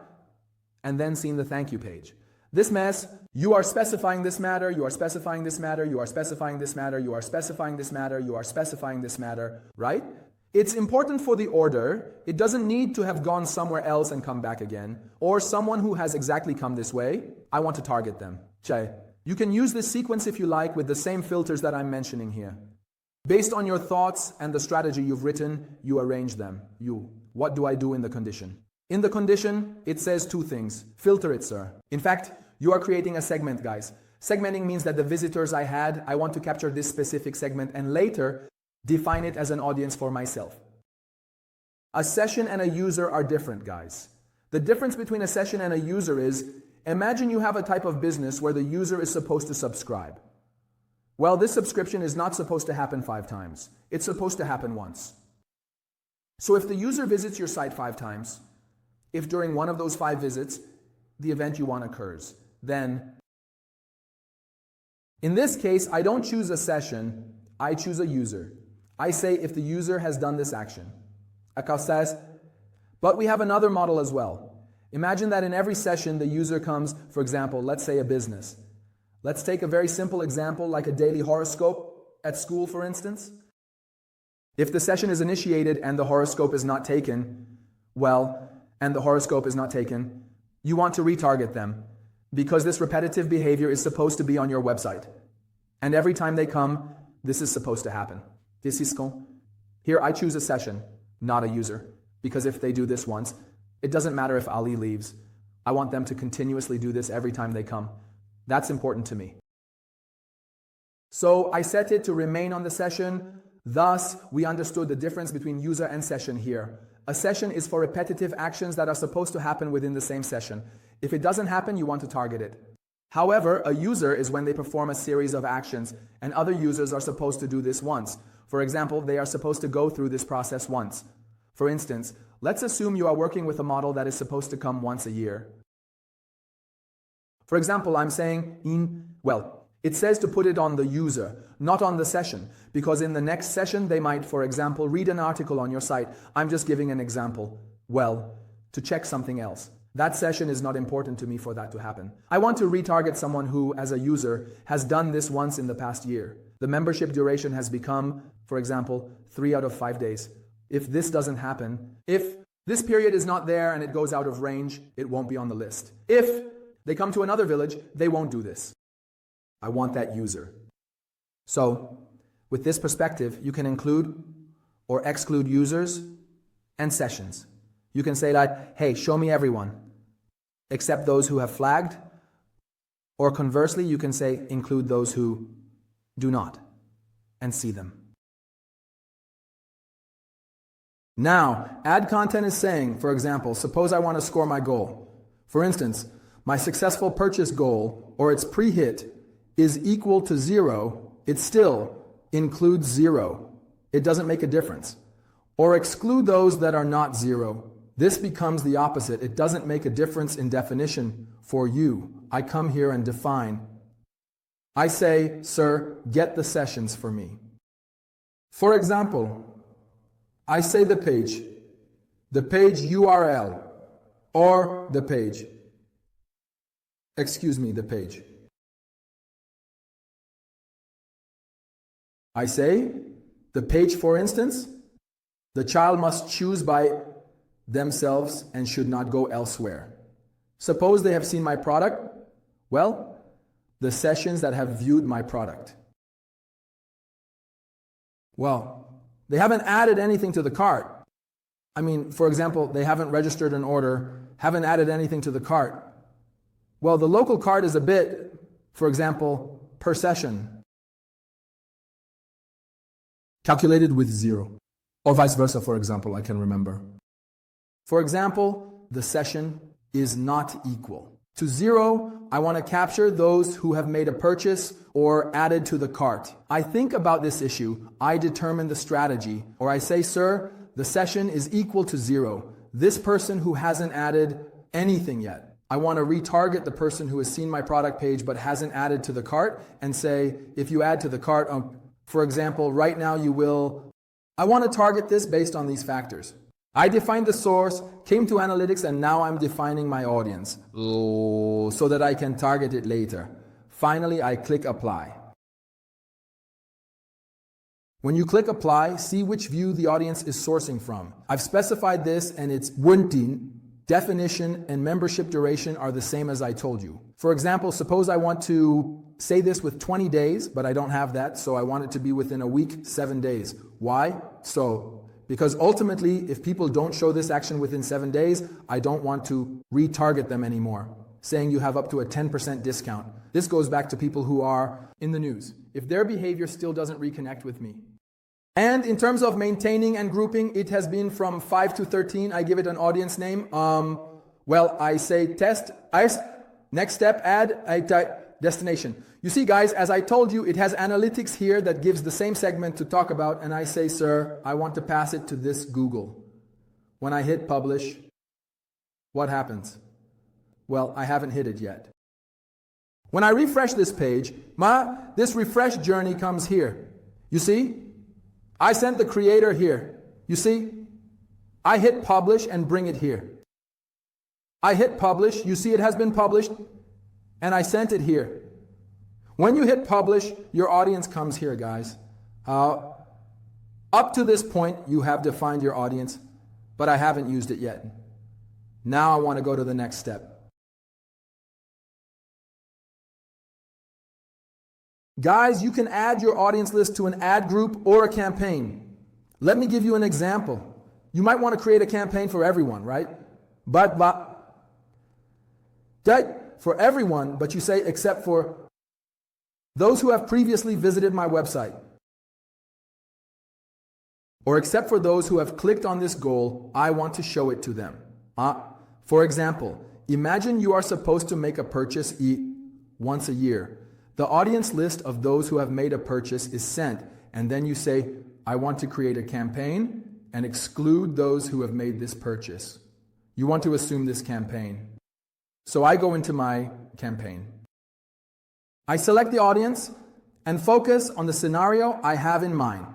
and then seen the thank you page. This mess, you are specifying this matter, you are specifying this matter, you are specifying this matter, you are specifying this matter, you are specifying this matter, right? It's important for the order. It doesn't need to have gone somewhere else and come back again. Or someone who has exactly come this way, I want to target them. You can use this sequence if you like with the same filters that I'm mentioning here. Based on your thoughts and the strategy you've written, you arrange them. What do I do in the condition? In the condition, it says two things. Filter it, sir. In fact, you are creating a segment, guys. Segmenting means that the visitors I had, I want to capture this specific segment and later define it as an audience for myself. A session and a user are different, guys. The difference between a session and a user is, imagine you have a type of business where the user is supposed to subscribe. Well, this subscription is not supposed to happen 5 times. It's supposed to happen once. So if the user visits your site 5 times, if during one of those 5 visits, the event you want occurs, then in this case, I don't choose a session, I choose a user. I say if the user has done this action. But we have another model as well. Imagine that in every session the user comes, for example, let's say a business. Let's take a very simple example like a daily horoscope at school, for instance. If the session is initiated and the horoscope is not taken, you want to retarget them because this repetitive behavior is supposed to be on your website. And every time they come, this is supposed to happen. Here I choose a session, not a user, because if they do this once, it doesn't matter if Ali leaves. I want them to continuously do this every time they come. That's important to me. So I set it to remain on the session. Thus, we understood the difference between user and session here. A session is for repetitive actions that are supposed to happen within the same session. If it doesn't happen, you want to target it. However, a user is when they perform a series of actions, and other users are supposed to do this once. For example, they are supposed to go through this process once. For instance, let's assume you are working with a model that is supposed to come once a year. For example, I'm saying, it says to put it on the user, not on the session, because in the next session they might, for example, read an article on your site. I'm just giving an example. To check something else. That session is not important to me for that to happen. I want to retarget someone who, as a user, has done this once in the past year. The membership duration has become, for example, 3 out of 5 days. If this doesn't happen, if this period is not there and it goes out of range, it won't be on the list. If they come to another village, they won't do this. I want that user. So, With this perspective, you can include or exclude users and sessions. You can say like, hey, show me everyone, except those who have flagged. Or conversely, you can say include those who do not and see them. Now, add content is saying, for example, suppose I want to score my goal. For instance, my successful purchase goal or its pre-hit is equal to 0. It still includes 0. It doesn't make a difference. Or exclude those that are not 0. This becomes the opposite. It doesn't make a difference in definition for you. I come here and define. I say, sir, get the sessions for me. For example, I say the page URL, or the page. The page. I say, the page, for instance, the child must choose by themselves and should not go elsewhere. Suppose they have seen my product. Well, the sessions that have viewed my product. Well, they haven't added anything to the cart. I mean, for example, they haven't registered an order, haven't added anything to the cart. Well, the local cart is a bit, for example, per session, calculated with 0. Or vice versa, for example, I can remember. For example, the session is not equal to 0. I want to capture those who have made a purchase or added to the cart. I think about this issue. I determine the strategy. Or I say, sir, the session is equal to 0. This person who hasn't added anything yet. I want to retarget the person who has seen my product page but hasn't added to the cart and say, if you add to the cart, for example, right now you will. I want to target this based on these factors. I defined the source, came to analytics, and now I'm defining my audience so that I can target it later. Finally, I click apply. When you click apply, see which view the audience is sourcing from. I've specified this, and its Wuntin, definition, and membership duration are the same as I told you. For example, suppose I want to say this with 20 days, but I don't have that, so I want it to be within a week, 7 days. Why? Because ultimately, if people don't show this action within 7 days, I don't want to retarget them anymore, saying you have up to a 10% discount. This goes back to people who are in the news. If their behavior still doesn't reconnect with me. And in terms of maintaining and grouping, it has been from 5 to 13. I give it an audience name. I say test. Next step, add. I type destination. You see, guys, as I told you, it has analytics here that gives the same segment to talk about. And I say, sir, I want to pass it to this Google. When I hit publish, what happens? Well, I haven't hit it yet. When I refresh this page, this refresh journey comes here. You see? I sent the creator here. You see? I hit publish and bring it here. I hit publish. You see it has been published. And I sent it here. When you hit publish, your audience comes here, guys. Up to this point, you have defined your audience, but I haven't used it yet. Now I want to go to the next step. Guys, you can add your audience list to an ad group or a campaign. Let me give you an example. You might want to create a campaign for everyone, right? But for everyone, but you say except for those who have previously visited my website. Or except for those who have clicked on this goal, I want to show it to them. For example, imagine you are supposed to make a purchase once a year. The audience list of those who have made a purchase is sent, and then you say, I want to create a campaign and exclude those who have made this purchase. You want to assume this campaign. So I go into my campaign. I select the audience and focus on the scenario I have in mind.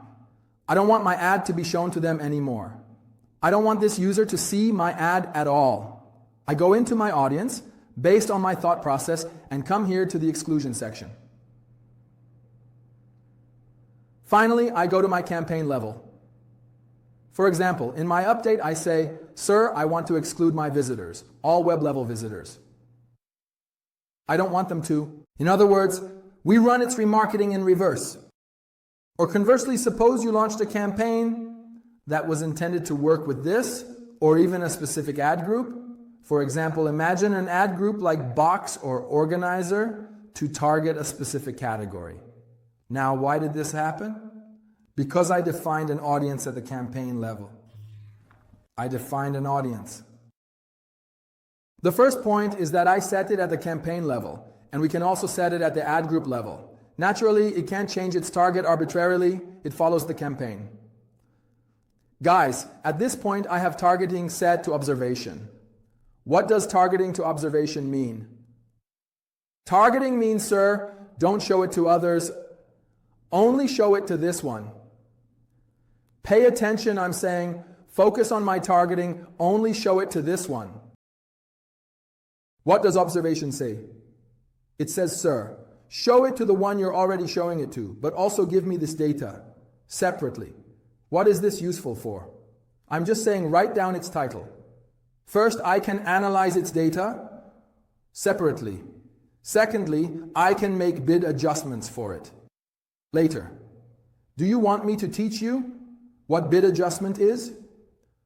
I don't want my ad to be shown to them anymore. I don't want this user to see my ad at all. I go into my audience based on my thought process and come here to the exclusion section. Finally, I go to my campaign level. For example, in my update, I say, sir, I want to exclude my visitors, all web level visitors. I don't want them to. In other words, we run its remarketing in reverse. Or conversely, suppose you launched a campaign that was intended to work with this, or even a specific ad group. For example, imagine an ad group like Box or Organizer to target a specific category. Now, why did this happen? Because I defined an audience at the campaign level. I defined an audience. The first point is that I set it at the campaign level, and we can also set it at the ad group level. Naturally, it can't change its target arbitrarily. It follows the campaign. Guys, at this point, I have targeting set to observation. What does targeting to observation mean? Targeting means, sir, don't show it to others. Only show it to this one. Pay attention, I'm saying, focus on my targeting, only show it to this one. What does observation say? It says, sir, show it to the one you're already showing it to, but also give me this data separately. What is this useful for? I'm just saying write down its title. First, I can analyze its data separately. Secondly, I can make bid adjustments for it later. Do you want me to teach you what bid adjustment is?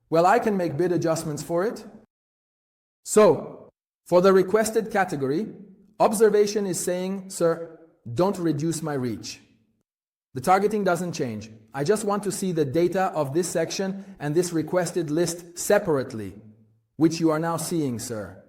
Well, I can make bid adjustments for it. So, for the requested category, observation is saying, sir, don't reduce my reach. The targeting doesn't change. I just want to see the data of this section and this requested list separately, which you are now seeing, sir.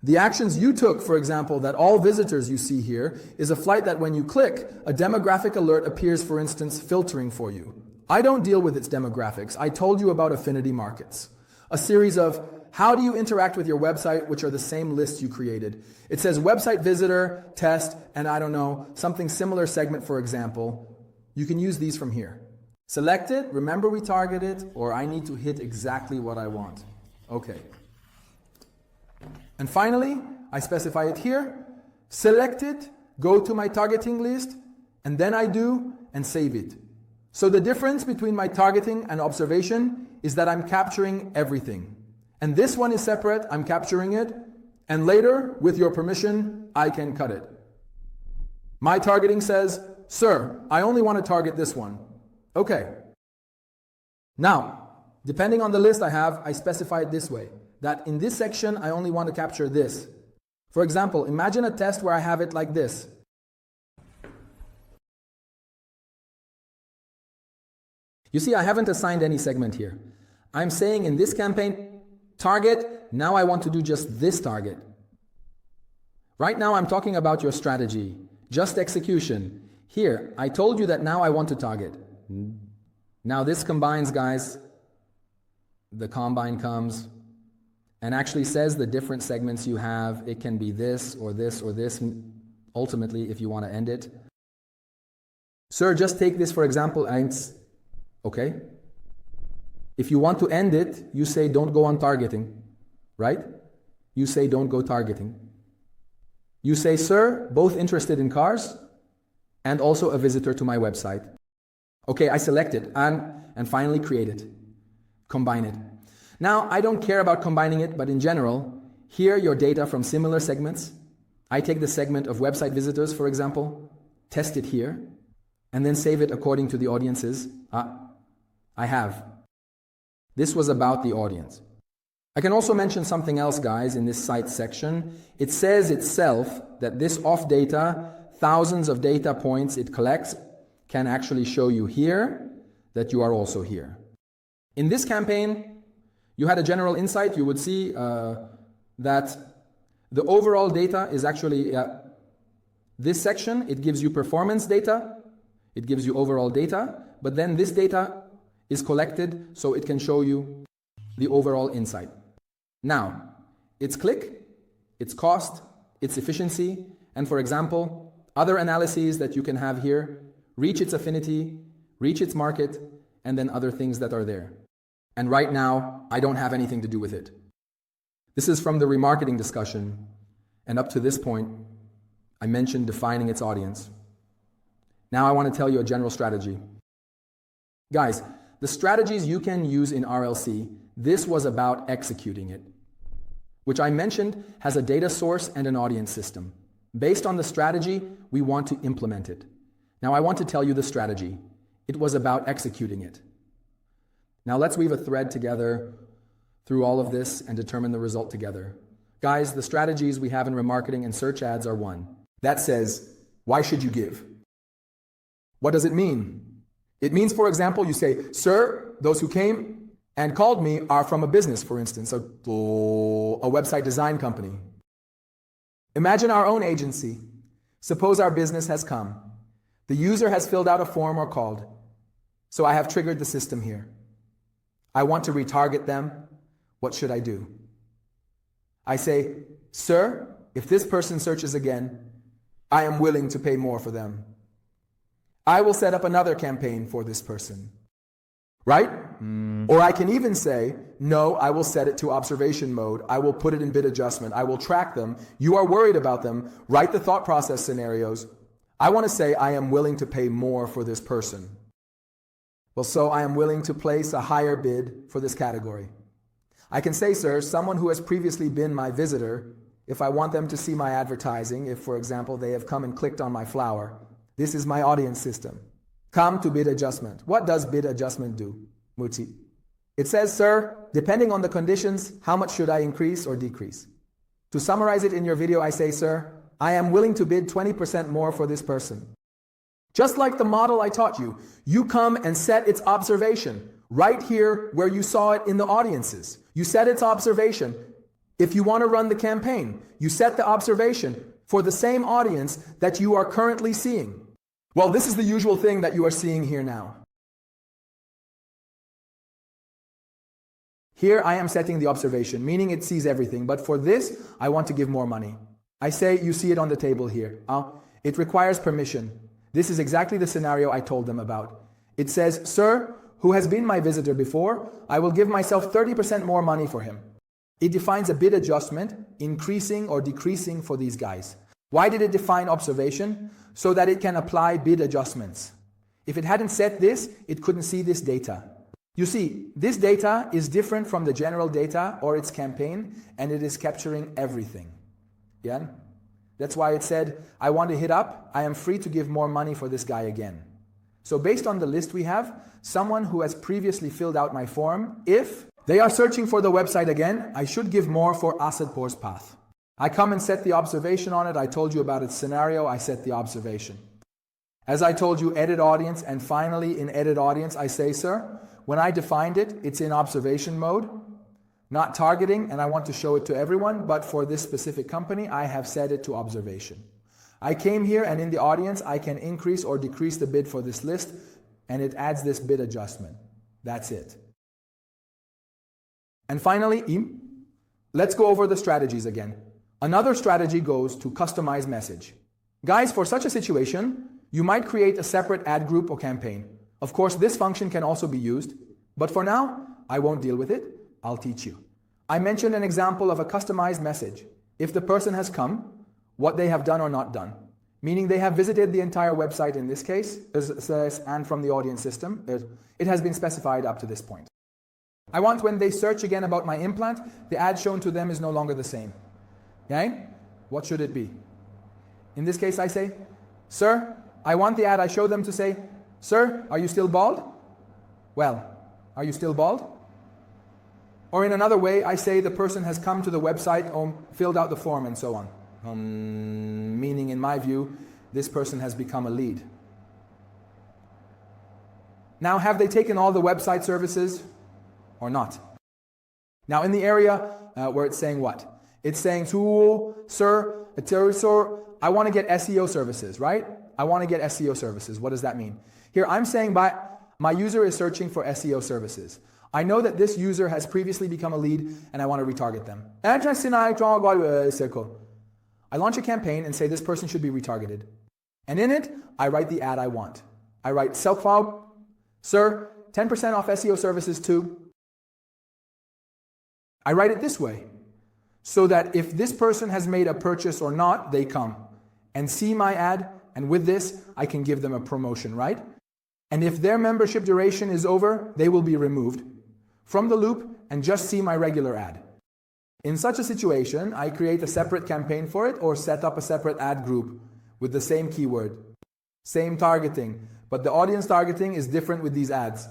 The actions you took, for example, that all visitors you see here, is a flight that when you click, a demographic alert appears, for instance, filtering for you. I don't deal with its demographics. I told you about affinity markets. A series of how do you interact with your website, which are the same lists you created. It says website visitor, test, and I don't know, something similar segment, for example. You can use these from here. Select it, remember we targeted, or I need to hit exactly what I want. Okay. And finally, I specify it here, select it, go to my targeting list, and then I do, and save it. So the difference between my targeting and observation is that I'm capturing everything. And this one is separate, I'm capturing it, and later, with your permission, I can cut it. My targeting says, sir, I only want to target this one. Okay. Now, depending on the list I have, I specify it this way, that in this section, I only want to capture this. For example, imagine a test where I have it like this. You see, I haven't assigned any segment here. I'm saying in this campaign, target, now I want to do just this target. Right now, I'm talking about your strategy, just execution. Here, I told you that now I want to target. Now this combines, guys. The combine comes and actually says the different segments you have. It can be this or this or this, ultimately, if you want to end it. Sir, just take this for example. Okay? If you want to end it, you say don't go on targeting, right? You say don't go targeting. You say, sir, both interested in cars and also a visitor to my website. Okay, I select it and finally create it. Combine it. Now, I don't care about combining it, but in general, here your data from similar segments. I take the segment of website visitors, for example, test it here, and then save it according to the audiences. I have. This was about the audience. I can also mention something else, guys, in this site section. It says itself that this off data, thousands of data points it collects, can actually show you here that you are also here. In this campaign, you had a general insight. You would see that the overall data is actually this section. It gives you performance data. It gives you overall data. But then this data is collected so it can show you the overall insight. Now, its click, its cost, its efficiency, and for example, other analyses that you can have here, reach its affinity, reach its market, and then other things that are there. And right now, I don't have anything to do with it. This is from the remarketing discussion, and up to this point, I mentioned defining its audience. Now I want to tell you a general strategy. Guys, the strategies you can use in RLC, this was about executing it, which I mentioned has a data source and an audience system. Based on the strategy, we want to implement it. Now I want to tell you the strategy. It was about executing it. Now let's weave a thread together through all of this and determine the result together. Guys, the strategies we have in remarketing and search ads are one. That says, why should you give? What does it mean? It means, for example, you say, sir, those who came and called me are from a business, for instance, a website design company. Imagine our own agency. Suppose our business has come. The user has filled out a form or called. So I have triggered the system here. I want to retarget them. What should I do? I say, sir, if this person searches again, I am willing to pay more for them. I will set up another campaign for this person. Right? Or I can even say, no, I will set it to observation mode. I will put it in bid adjustment. I will track them. You are worried about them. Write the thought process scenarios. I want to say I am willing to pay more for this person. Well, so I am willing to place a higher bid for this category. I can say, sir, someone who has previously been my visitor, if I want them to see my advertising, if, for example, they have come and clicked on my flower, this is my audience system. Come to bid adjustment. What does bid adjustment do, Muti? It says, sir, depending on the conditions, how much should I increase or decrease? To summarize it in your video, I say, sir, I am willing to bid 20% more for this person. Just like the model I taught you, you come and set its observation right here where you saw it in the audiences. You set its observation. If you want to run the campaign, you set the observation for the same audience that you are currently seeing. Well, this is the usual thing that you are seeing here now. Here I am setting the observation, meaning it sees everything, but for this, I want to give more money. I say, you see it on the table here. It requires permission. This is exactly the scenario I told them about. It says, sir, who has been my visitor before, I will give myself 30% more money for him. It defines a bid adjustment, increasing or decreasing for these guys. Why did it define observation? So that it can apply bid adjustments. If it hadn't set this, it couldn't see this data. You see, this data is different from the general data or its campaign, and it is capturing everything. Yeah? That's why it said, I want to hit up, I am free to give more money for this guy again. So based on the list we have, someone who has previously filled out my form, if they are searching for the website again, I should give more for Asad Por's path. I come and set the observation on it. I told you about its scenario. I set the observation. As I told you, edit audience, and finally in edit audience, I say, sir, when I defined it, it's in observation mode, not targeting, and I want to show it to everyone, but for this specific company, I have set it to observation. I came here, and in the audience, I can increase or decrease the bid for this list, and it adds this bid adjustment. That's it. And finally, let's go over the strategies again. Another strategy goes to customize message. Guys, for such a situation, you might create a separate ad group or campaign. Of course, this function can also be used, but for now, I won't deal with it. I'll teach you. I mentioned an example of a customized message. If the person has come, what they have done or not done, meaning they have visited the entire website in this case, and from the audience system, it has been specified up to this point. I want when they search again about my implant, the ad shown to them is no longer the same. Okay? What should it be? In this case, I say, sir, I want the ad I show them to say, sir, are you still bald? Well, are you still bald? Or in another way, I say the person has come to the website or filled out the form and so on. Meaning, in my view, this person has become a lead. Now, have they taken all the website services or not? Now, in the area where it's saying what? It's saying, sir, I want to get SEO services, right? I want to get SEO services. What does that mean? Here, I'm saying my user is searching for SEO services. I know that this user has previously become a lead and I want to retarget them. I launch a campaign and say this person should be retargeted. And in it, I write the ad I want. I write self-file, sir, 10% off SEO services too. I write it this way, so that if this person has made a purchase or not, they come and see my ad, and with this, I can give them a promotion, right? And if their membership duration is over, they will be removed from the loop and just see my regular ad. In such a situation, I create a separate campaign for it or set up a separate ad group with the same keyword. Same targeting, but the audience targeting is different with these ads.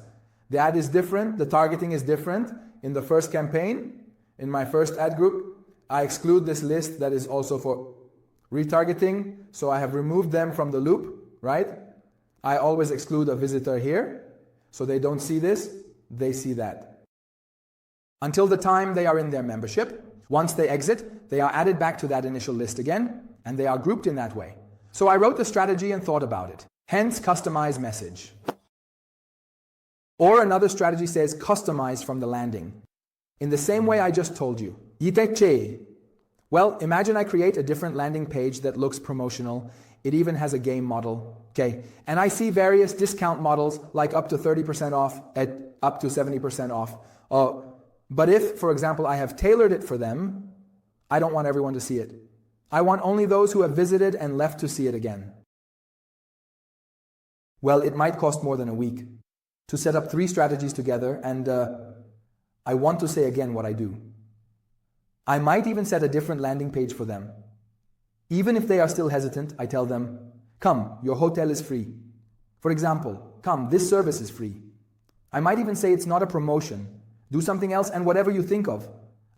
The ad is different, the targeting is different. In the first campaign, in my first ad group, I exclude this list that is also for retargeting, so I have removed them from the loop, right? I always exclude a visitor here, so they don't see this, they see that. Until the time they are in their membership. Once they exit, they are added back to that initial list again, and they are grouped in that way. So I wrote the strategy and thought about it. Hence, customize message. Or another strategy says customize from the landing. In the same way I just told you. Well, imagine I create a different landing page that looks promotional. It even has a game model. Okay, and I see various discount models like up to 30% off, at up to 70% off. But if, for example, I have tailored it for them, I don't want everyone to see it. I want only those who have visited and left to see it again. Well, it might cost more than a week to set up 3 strategies together, and I want to say again what I do. I might even set a different landing page for them. Even if they are still hesitant, I tell them, come, your hotel is free. For example, come, this service is free. I might even say it's not a promotion. Do something else and whatever you think of.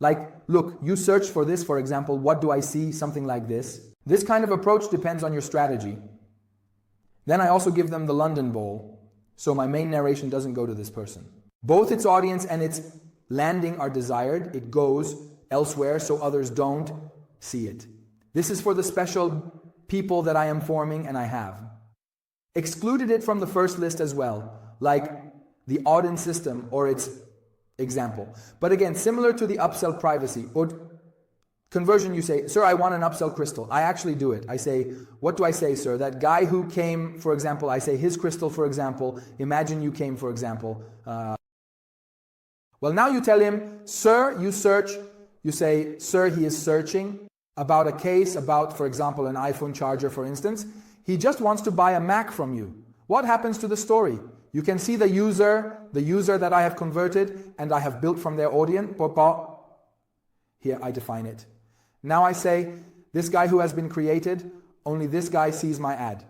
Like, look, you search for this, for example, what do I see? Something like this. This kind of approach depends on your strategy. Then I also give them the London Bowl, so my main narration doesn't go to this person. Both its audience and its landing are desired. It goes elsewhere so others don't see it. This is for the special people that I am forming and I have. Excluded it from the first list as well, like the audience system or its example. But again, similar to the upsell privacy or conversion, you say, sir, I want an upsell crystal. I actually do it. I say, what do I say, sir? That guy who came, for example, I say his crystal, for example. Imagine you came, for example. Well, now you tell him, sir, you search. You say, sir, he is searching about a case, about, for example, an iPhone charger, for instance. He just wants to buy a Mac from you. What happens to the story? You can see the user that I have converted and I have built from their audience. Here I define it. Now I say, this guy who has been created, only this guy sees my ad.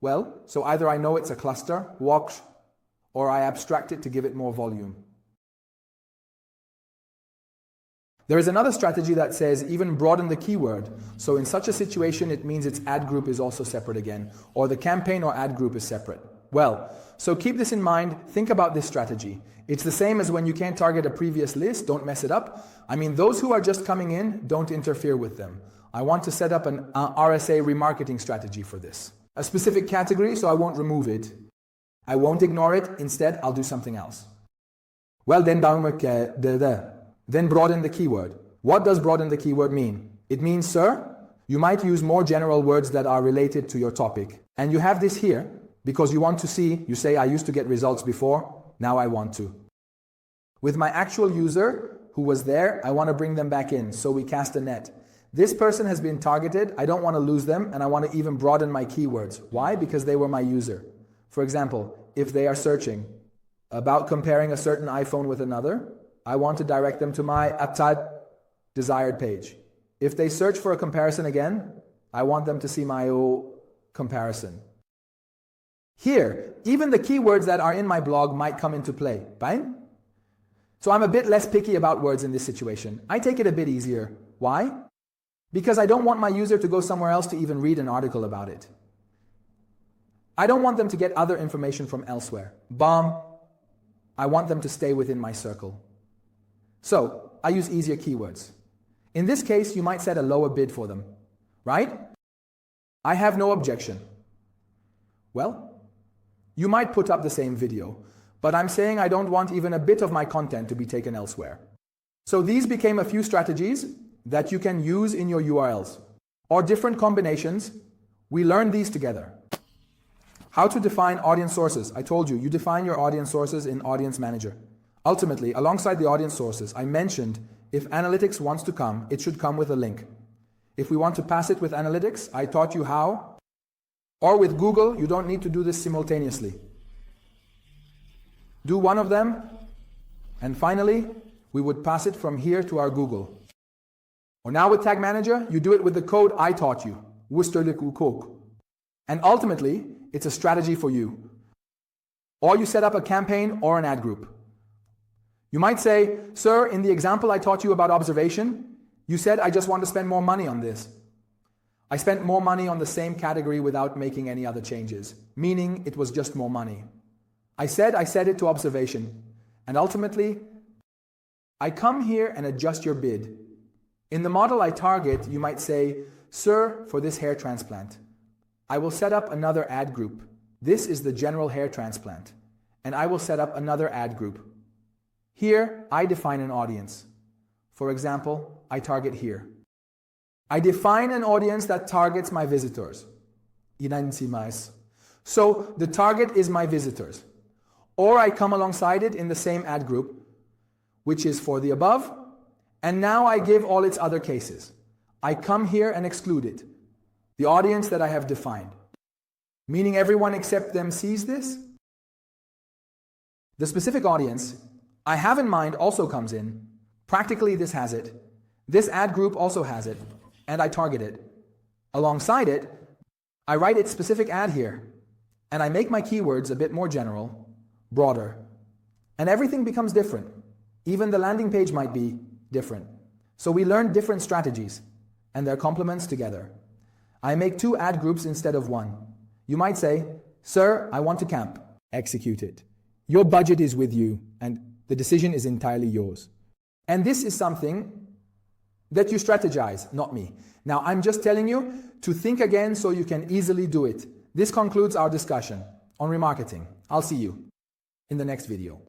Well, so either I know it's a cluster, watch, or I abstract it to give it more volume. There is another strategy that says even broaden the keyword. So in such a situation, it means its ad group is also separate again, or the campaign or ad group is separate. Well, so keep this in mind. Think about this strategy. It's the same as when you can't target a previous list. Don't mess it up. I mean, those who are just coming in, don't interfere with them. I want to set up an RSA remarketing strategy for this. A specific category, so I won't remove it. I won't ignore it. Instead, I'll do something else. Well, then broaden the keyword. What does broaden the keyword mean? It means, sir, you might use more general words that are related to your topic. And you have this here because you want to see, you say, I used to get results before, now I want to. With my actual user who was there, I want to bring them back in, so we cast a net. This person has been targeted, I don't want to lose them, and I want to even broaden my keywords. Why? Because they were my user. For example, if they are searching about comparing a certain iPhone with another, I want to direct them to my desired page. If they search for a comparison again, I want them to see my comparison. Here, even the keywords that are in my blog might come into play. Fine? So I'm a bit less picky about words in this situation. I take it a bit easier. Why? Because I don't want my user to go somewhere else to even read an article about it. I don't want them to get other information from elsewhere. Bomb. I want them to stay within my circle. So, I use easier keywords. In this case, you might set a lower bid for them, right? I have no objection. Well, you might put up the same video, but I'm saying I don't want even a bit of my content to be taken elsewhere. So these became a few strategies that you can use in your URLs, or different combinations. We learned these together. How to define audience sources. I told you, you define your audience sources in Audience Manager. Ultimately, alongside the audience sources, I mentioned if analytics wants to come, it should come with a link. If we want to pass it with analytics, I taught you how. Or with Google, you don't need to do this simultaneously. Do one of them, and finally, we would pass it from here to our Google. Or now with Tag Manager, you do it with the code I taught you. And ultimately, it's a strategy for you. Or you set up a campaign or an ad group. You might say, sir, in the example I taught you about observation, you said I just want to spend more money on this. I spent more money on the same category without making any other changes, meaning it was just more money. I said I set it to observation, and ultimately, I come here and adjust your bid. In the model I target, you might say, sir, for this hair transplant, I will set up another ad group. This is the general hair transplant, and I will set up another ad group. Here, I define an audience. For example, I target here. I define an audience that targets my visitors. So the target is my visitors. Or I come alongside it in the same ad group, which is for the above, and now I give all its other cases. I come here and exclude it, the audience that I have defined. Meaning everyone except them sees this? The specific audience I have in mind also comes in. Practically this has it. This ad group also has it, and I target it. Alongside it, I write its specific ad here, and I make my keywords a bit more general, broader. And everything becomes different. Even the landing page might be different. So we learn different strategies, and their complements together. I make 2 ad groups instead of 1. You might say, sir, I want to camp. Execute it. Your budget is with you, and the decision is entirely yours. And this is something that you strategize, not me. Now, I'm just telling you to think again so you can easily do it. This concludes our discussion on remarketing. I'll see you in the next video.